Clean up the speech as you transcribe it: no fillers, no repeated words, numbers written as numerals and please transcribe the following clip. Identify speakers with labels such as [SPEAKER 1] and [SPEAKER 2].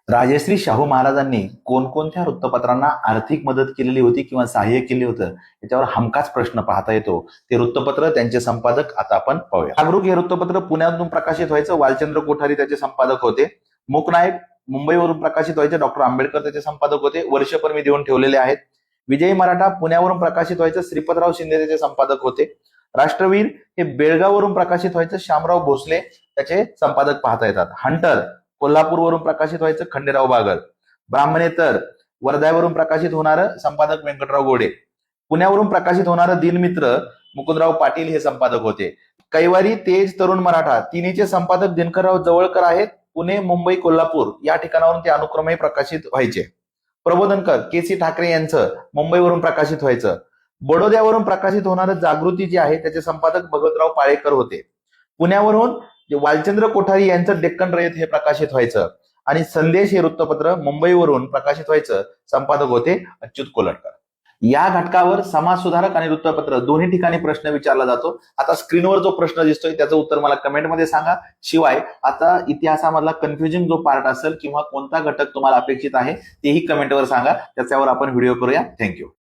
[SPEAKER 1] राजश्री शाहू महाराजांनी कोणकोणत्या वृत्तपत्रांना आर्थिक मदत केलेली होती किंवा सहाय्य केले होतं याच्यावर हमखास प्रश्न पाहता येतो. ते वृत्तपत्र, त्यांचे संपादक आता आपण पाहूया. जागरूक हे वृत्तपत्र पुण्यातून प्रकाशित व्हायचं. वालचंद्र कोठारी त्याचे संपादक होते. मूकनायक मुंबईवरून प्रकाशित व्हायचे. डॉक्टर आंबेडकर त्याचे संपादक होते. वर्ष पण मी देऊन ठेवलेले आहेत. विजयी मराठा पुण्यावरून प्रकाशित व्हायचं. श्रीपतराव शिंदे त्याचे संपादक होते. राष्ट्रवीर हे बेळगाववरून प्रकाशित व्हायचं. शामराव भोसले त्याचे संपादक पाहता येतात. हंटर कोल्हापूरवरून प्रकाशित व्हायचं. खंडेराव बागल. ब्राह्मणेतर वर्ध्यावरून प्रकाशित होणारं संपादक व्यंकटराव गोडे. पुण्यावरून प्रकाशित होणारं दिनमित्र मुकुंदराव पाटील हे संपादक होते. कैवारी, तेज, तरुण मराठा तिन्हीचे संपादक दिनकरराव जवळकर आहेत. पुणे, मुंबई, कोल्हापूर या ठिकाणावरून ते अनुक्रमे प्रकाशित व्हायचे. प्रबोधनकर के.सी. ठाकरे यांचं मुंबईवरून प्रकाशित व्हायचं. बडोद्यावरून प्रकाशित होणारं जागृती जे आहे त्याचे संपादक भगवतराव पाळेकर होते. पुण्यावरून वालचंद्र कोठारी यांचं डेक्कन रयत हे प्रकाशित व्हायचं. आणि संदेश हे वृत्तपत्र मुंबईवरून प्रकाशित व्हायचं. संपादक होते अच्युत कोलटकर. या घटकावर समाज सुधारक आणि वृत्तपत्र दोन्ही ठिकाणी प्रश्न विचारला जातो. आता स्क्रीनवर जो प्रश्न दिसतोय त्याचं उत्तर मला कमेंटमध्ये सांगा. शिवाय आता इतिहासामधला कन्फ्युजिंग जो पार्ट असेल किंवा कोणता घटक तुम्हाला अपेक्षित आहे तेही कमेंटवर सांगा. त्याच्यावर आपण व्हिडिओ करूया. थँक्यू.